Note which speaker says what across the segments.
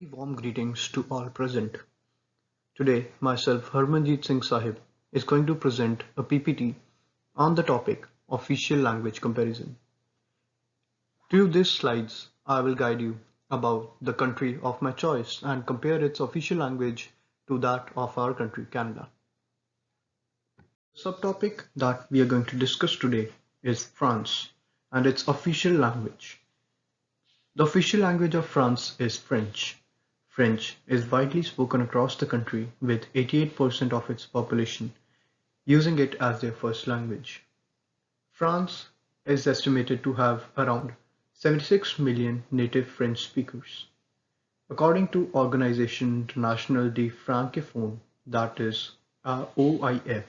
Speaker 1: Warm greetings to all present. Today, myself, Harmanjeet Singh Sahib, is going to present a PPT on the topic Official Language Comparison. Through these slides, I will guide you about the country of my choice and compare its official language to that of our country, Canada. The subtopic that we are going to discuss today is France and its official language. The official language of France is French. French is widely spoken across the country with 88% of its population using it as their first language. France is estimated to have around 76 million native French speakers. According to Organisation Internationale des Francophones, that is OIF,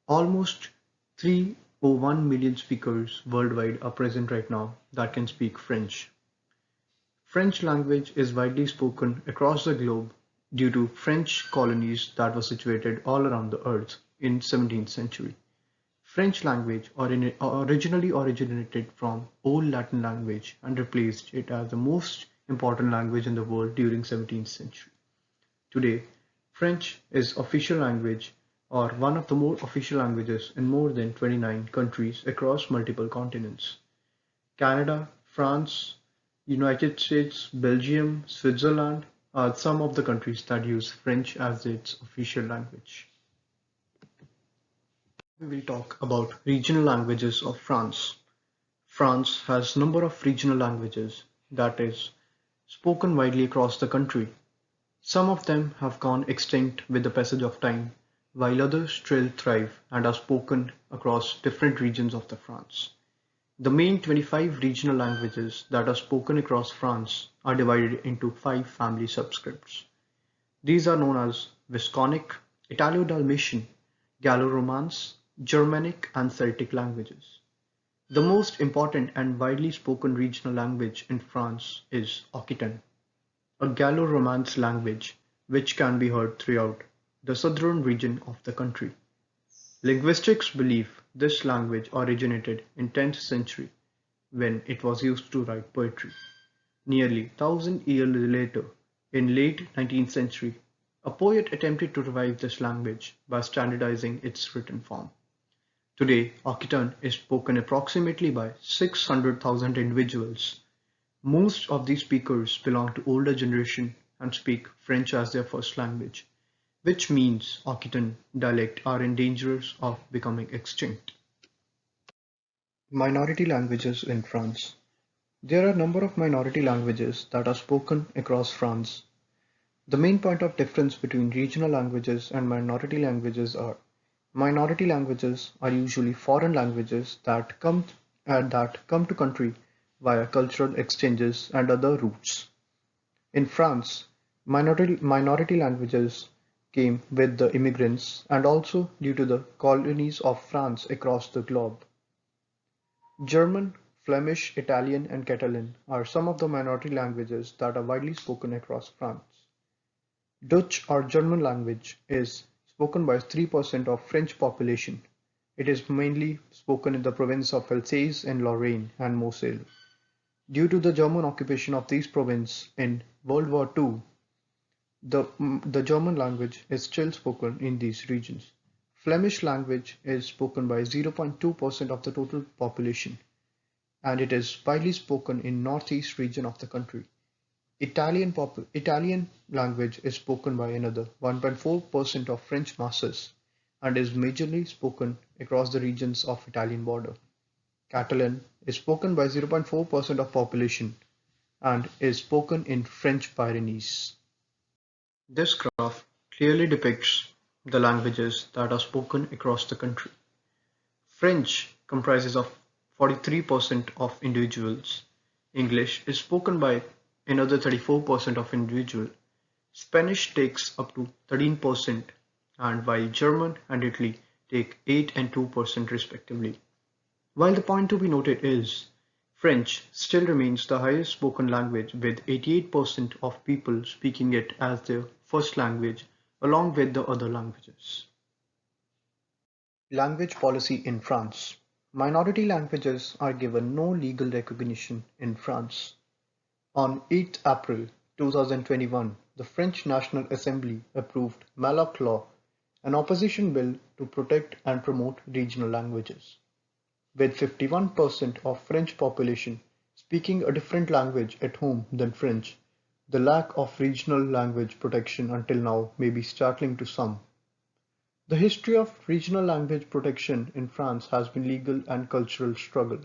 Speaker 1: almost 301 million speakers worldwide are present right now that can speak French. French language is widely spoken across the globe due to French colonies that were situated all around the earth in 17th century. French language originally originated from Old Latin language and replaced it as the most important language in the world during 17th century. Today, French is official language or one of the more official languages in more than 29 countries across multiple continents. Canada, France, United States, Belgium, Switzerland are some of the countries that use French as its official language. We will talk about regional languages of France. France has number of regional languages that is spoken widely across the country. Some of them have gone extinct with the passage of time, while others still thrive and are spoken across different regions of the France. The main 25 regional languages that are spoken across France are divided into 5 family subscripts. These are known as Visconic, Italo-Dalmatian, Gallo-Romance, Germanic and Celtic languages. The most important and widely spoken regional language in France is Occitan, a Gallo-Romance language which can be heard throughout the southern region of the country. Linguistics believe this language originated in 10th century when it was used to write poetry. Nearly 1,000 years later, in late 19th century, a poet attempted to revive this language by standardizing its written form. Today, Occitan is spoken approximately by 600,000 individuals. Most of these speakers belong to older generation and speak French as their first language, which means Occitan dialect are in danger of becoming extinct. Minority languages in France. There are a number of minority languages that are spoken across France. The main point of difference between regional languages and minority languages are minority languages are usually foreign languages that come to country via cultural exchanges and other routes. In France, minority languages came with the immigrants and also due to the colonies of France across the globe. German, Flemish, Italian, and Catalan are some of the minority languages that are widely spoken across France. Dutch or German language is spoken by 3% of French population. It is mainly spoken in the province of Alsace and Lorraine and Moselle. Due to the German occupation of these provinces in World War II, the German language is still spoken in these regions. Flemish language is spoken by 0.2% of the total population, and it is widely spoken in northeast region of the country. Italian language is spoken by another 1.4% of French masses and is majorly spoken across the regions of Italian border. Catalan is spoken by 0.4% of population and is spoken in French Pyrenees. This graph clearly depicts the languages that are spoken across the country. French comprises of 43% of individuals. English is spoken by another 34% of individuals. Spanish takes up to 13%, and while German and Italy take 8 and 2% respectively. While the point to be noted is, French still remains the highest spoken language with 88% of people speaking it as their first language along with the other languages. Language policy in France. Minority languages are given no legal recognition in France. On 8 April 2021, the French National Assembly approved Malloc Law, an opposition bill to protect and promote regional languages. With 51% of French population speaking a different language at home than French, the lack of regional language protection until now may be startling to some. The history of regional language protection in France has been legal and cultural struggle.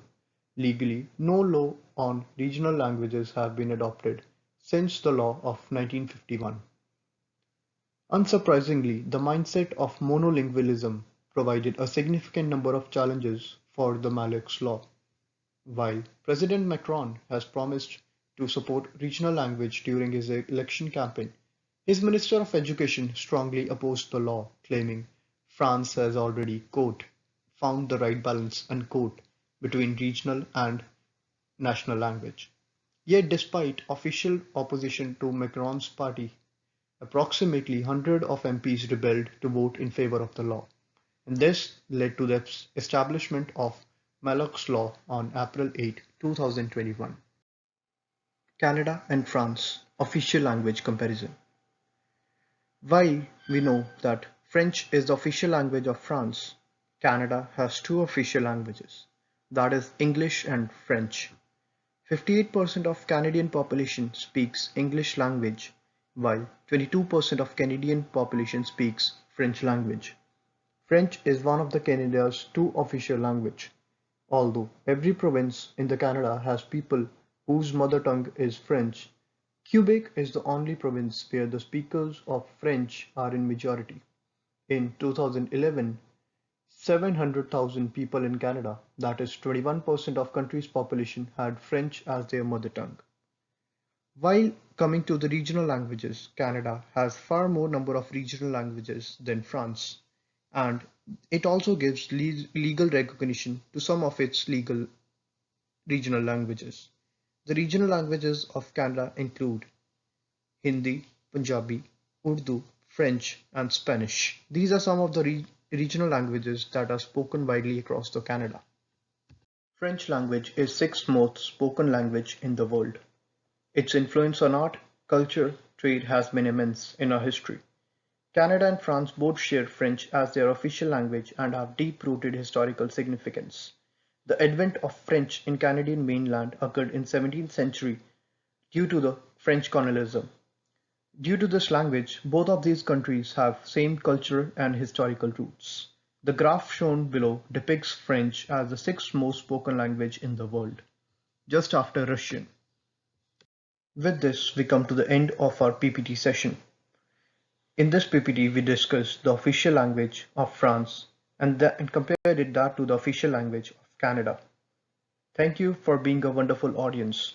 Speaker 1: Legally, no law on regional languages have been adopted since the law of 1951. Unsurprisingly, the mindset of monolingualism provided a significant number of challenges for the Malloc Law. While President Macron has promised to support regional language during his election campaign, his Minister of Education strongly opposed the law, claiming France has already, quote, found the right balance, unquote, between regional and national language. Yet despite official opposition to Macron's party, approximately 100 of MPs rebelled to vote in favor of the law, and this led to the establishment of Malloc's Law on April 8, 2021. Canada and France official language comparison. While we know that French is the official language of France, Canada has two official languages, that is English and French. 58% of Canadian population speaks English language, while 22% of Canadian population speaks French language. French is one of the Canada's two official language. Although every province in the Canada has people whose mother tongue is French, Quebec is the only province where the speakers of French are in majority. In 2011, 700,000 people in Canada, that is 21% of country's population, had French as their mother tongue. While coming to the regional languages, Canada has far more number of regional languages than France, and it also gives legal recognition to some of its legal regional languages. The regional languages of Canada include Hindi, Punjabi, Urdu, French, and Spanish. These are some of the regional languages that are spoken widely across the Canada. French language is sixth most spoken language in the world. Its influence on art, culture, trade has been immense in our history. Canada and France both share French as their official language and have deep-rooted historical significance. The advent of French in Canadian mainland occurred in 17th century due to the French colonialism. Due to this language, both of these countries have same culture and historical roots. The graph shown below depicts French as the sixth most spoken language in the world, just after Russian. With this, we come to the end of our PPT session. In this PPT, we discussed the official language of France and compared that to the official language of Canada. Thank you for being a wonderful audience.